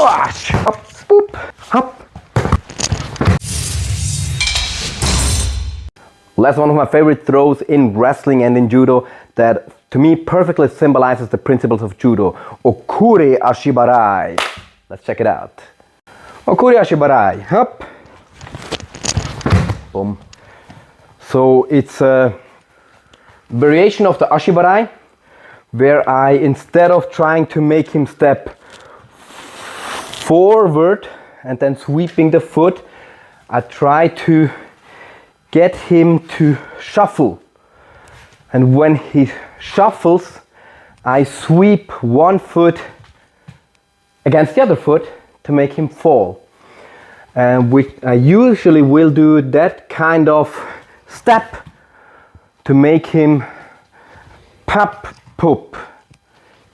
Hush! Hop, boop, hop. That's one of my favorite throws in wrestling and in judo that to me perfectly symbolizes the principles of judo. Okuri Ashi Barai. Let's check it out. Okuri Ashi Barai. Hop. Boom. So it's a variation of the Ashi Barai where I, instead of trying to make him step forward and then sweeping the foot, I try to get him to shuffle, and when he shuffles I sweep one foot against the other foot to make him fall. And I usually will do that kind of step to make him pop poop.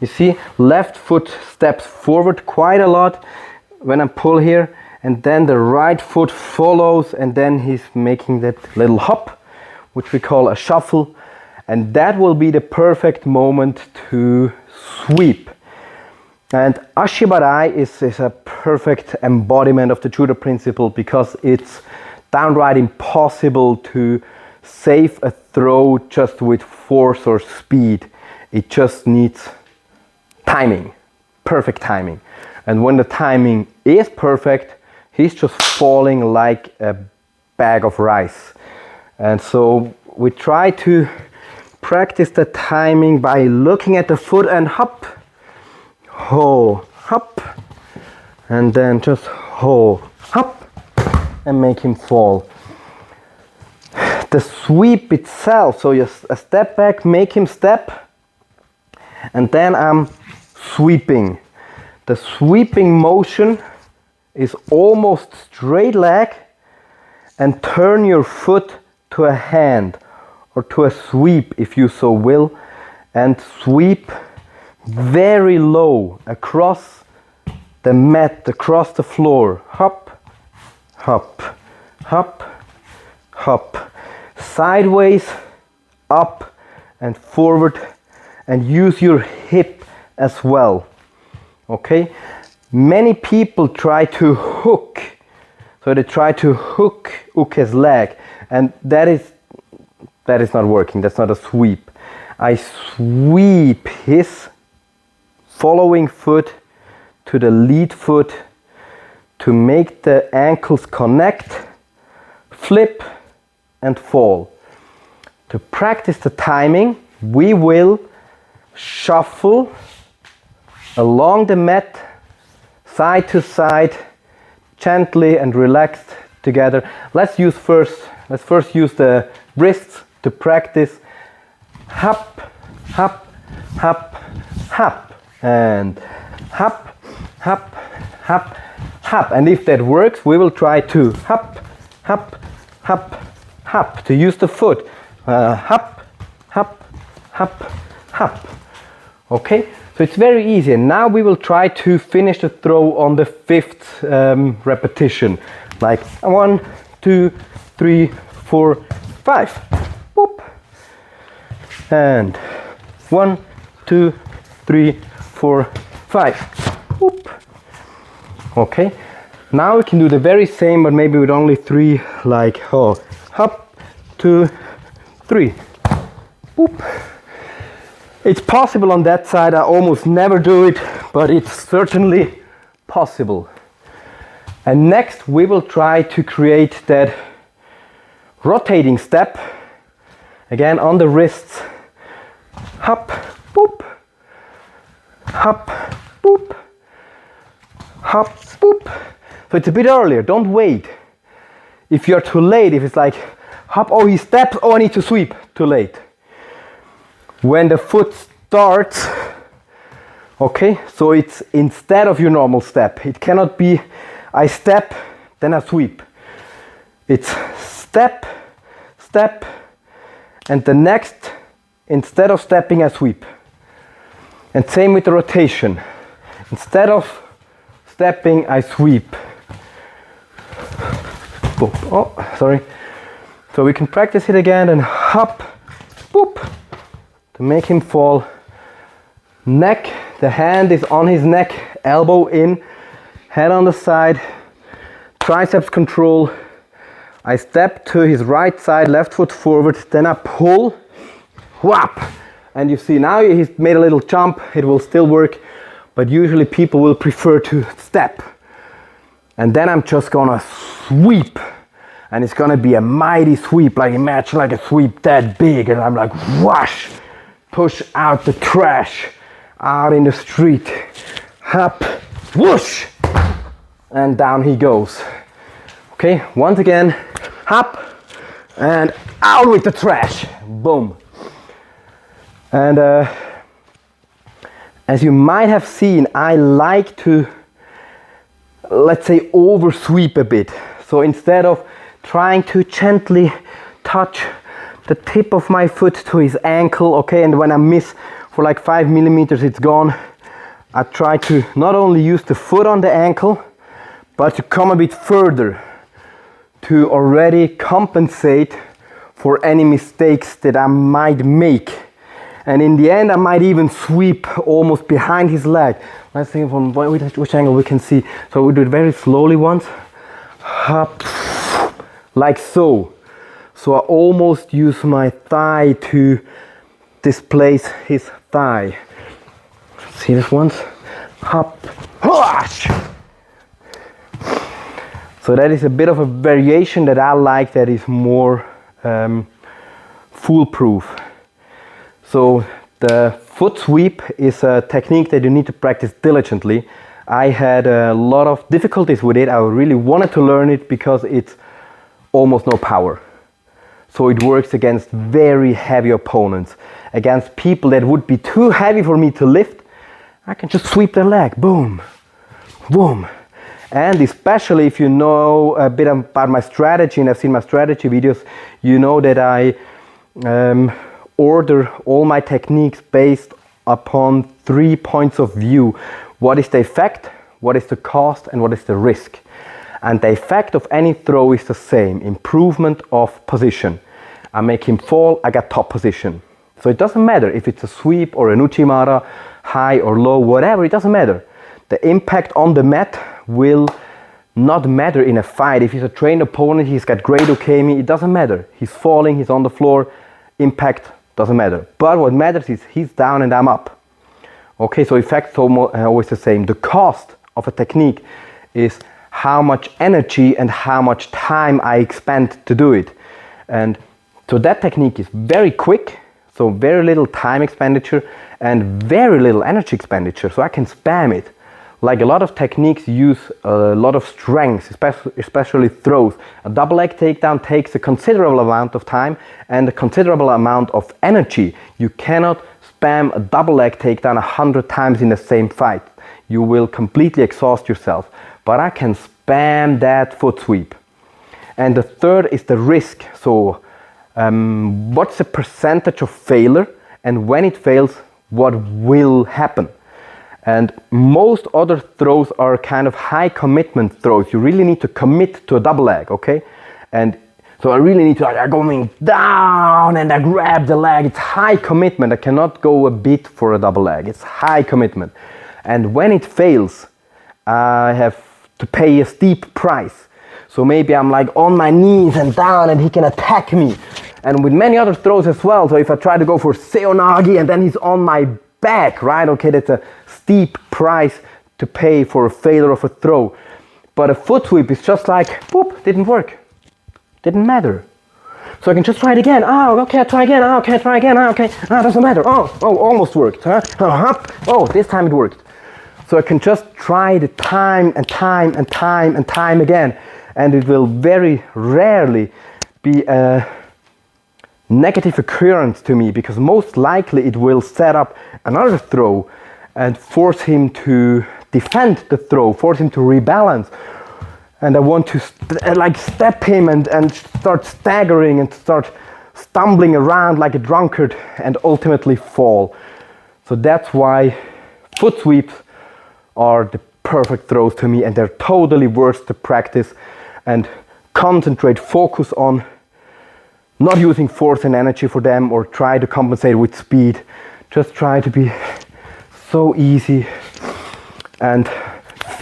You see, left foot steps forward quite a lot when I pull here, and then the right foot follows, and then he's making that little hop, which we call a shuffle, and that will be the perfect moment to sweep. And Ashi Barai is a perfect embodiment of the judo principle, because it's downright impossible to save a throw just with force or speed. It just needs timing, perfect timing. And when the timing is perfect, he's just falling like a bag of rice. And so we try to practice the timing by looking at the foot and hop, ho, hop, and then just ho, hop, and make him fall. The sweep itself, so you step back, make him step, and then I'm sweeping. The sweeping motion is almost straight leg, and turn your foot to a hand or to a sweep if you so will, and sweep very low across the mat, across the floor. Hop, hop, hop, hop. Sideways, up and forward, and use your hip as well. Okay? Many people try to hook, so they try to hook Uke's leg, and that is not working. That's not a sweep. I sweep his following foot to the lead foot to make the ankles connect, flip and fall. To practice the timing, we will shuffle along the mat, side to side, gently and relaxed together. Let's first use the wrists to practice. Hop, hop, hop, hop, and hop, hop, hop, hop. And if that works, we will try to hop, hop, hop, hop, to use the foot. Hop, hop, hop, hop. Okay, so it's very easy. And now we will try to finish the throw on the 5th repetition. Like 1, 2, 3, 4, 5. Boop. And 1, 2, 3, 4, 5. Boop. Okay, now we can do the very same, but maybe with only 3, like hop, 2, 3. Boop. It's possible on that side. I almost never do it, but it's certainly possible. And next we will try to create that rotating step, again on the wrists. Hop, boop, hop, boop, hop, boop. So it's a bit earlier, don't wait. If you're too late, if it's like hop, oh he steps, oh I need to sweep, too late. When the foot starts, okay, so it's instead of your normal step. It cannot be I step, then I sweep. It's step, step, and the next, instead of stepping, I sweep. And same with the rotation. Instead of stepping, I sweep. Oh, sorry. So we can practice it again and hop, boop, to make him fall. Neck, the hand is on his neck, elbow in, head on the side, triceps control. I step to his right side, left foot forward, then I pull, whap, and you see now he's made a little jump. It will still work, but usually people will prefer to step. And then I'm just gonna sweep, and it's gonna be a mighty sweep, like imagine like a sweep that big, and I'm like whoosh, push out the trash out in the street, hop, whoosh, and down he goes. Okay, once again, hop, and out with the trash, boom. And as you might have seen, I like to, let's say, oversweep a bit. So instead of trying to gently touch the tip of my foot to his ankle, okay, and when I miss for like 5 millimeters, it's gone. I try to not only use the foot on the ankle, but to come a bit further to already compensate for any mistakes that I might make. And in the end, I might even sweep almost behind his leg. Let's see from which angle we can see. So we do it very slowly once. Hop, like so. So I almost use my thigh to displace his thigh. See this once? Hop, hush! So that is a bit of a variation that I like, that is more foolproof. So the foot sweep is a technique that you need to practice diligently. I had a lot of difficulties with it. I really wanted to learn it because it's almost no power. So it works against very heavy opponents. Against people that would be too heavy for me to lift, I can just sweep their leg, boom, boom. And especially if you know a bit about my strategy, and I've seen my strategy videos, you know that I order all my techniques based upon 3 points of view. What is the effect, what is the cost, and what is the risk? And the effect of any throw is the same, improvement of position. I make him fall, I get top position. So it doesn't matter if it's a sweep or an uchimara, high or low, whatever, it doesn't matter. The impact on the mat will not matter in a fight. If he's a trained opponent, he's got great ukemi, it doesn't matter. He's falling, he's on the floor, impact doesn't matter. But what matters is he's down and I'm up. Okay, so effects are always the same. The cost of a technique is how much energy and how much time I expend to do it. And so that technique is very quick, so very little time expenditure and very little energy expenditure, so I can spam it. Like a lot of techniques use a lot of strength, especially throws. A double leg takedown takes a considerable amount of time and a considerable amount of energy. You cannot spam a double leg takedown 100 times in the same fight. You will completely exhaust yourself. But I can spam that foot sweep. And the third is the risk. So what's the percentage of failure, and when it fails, what will happen? And most other throws are kind of high commitment throws. You really need to commit to a double leg, okay? And so I really need to, I'm going down and I grab the leg. It's high commitment. I cannot go a bit for a double leg. It's high commitment. And when it fails, I have to pay a steep price. So maybe I'm like on my knees and down and he can attack me. And with many other throws as well. So if I try to go for seonagi and then he's on my back, right? Okay, that's a steep price to pay for a failure of a throw. But a foot sweep is just like, boop, didn't work. Didn't matter. So I can just try it again. Oh, okay, I'll try again. Oh, okay, try again. Oh, okay, doesn't matter. Oh, almost worked. Huh? Oh, this time it worked. So I can just try it time and time and time and time again. And it will very rarely be a negative occurrence to me, because most likely it will set up another throw and force him to defend the throw, force him to rebalance. And I want to step him and start staggering and start stumbling around like a drunkard and ultimately fall. So that's why foot sweeps are the perfect throws to me, and they're totally worth to practice and concentrate, focus on not using force and energy for them or try to compensate with speed. Just try to be so easy and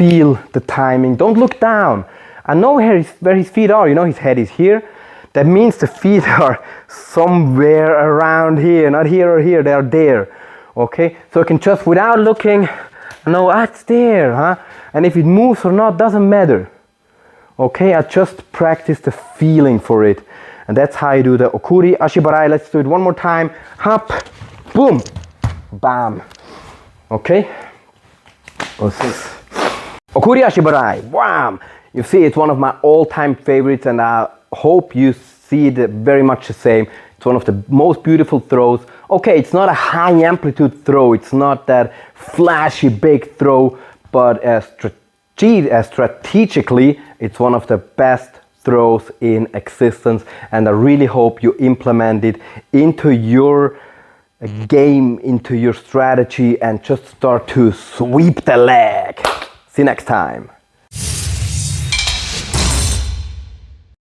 feel the timing. Don't look down. I know where his feet are. You know, his head is here. That means the feet are somewhere around here, not here or here, they are there. Okay, so I can just, without looking, know it's there, huh? And if it moves or not, doesn't matter. Okay, I just practice the feeling for it. And that's how you do the Okuri Ashi Barai. Let's do it one more time. Hop, boom, bam. Okay, what's this? Okuri Ashi Barai, wham! You see, it's one of my all-time favorites, and I hope you see it very much the same. It's one of the most beautiful throws. Okay, it's not a high amplitude throw, it's not that flashy big throw, but strategically, it's one of the best throws in existence, and I really hope you implement it into your game, into your strategy, and just start to sweep the leg. See you next time.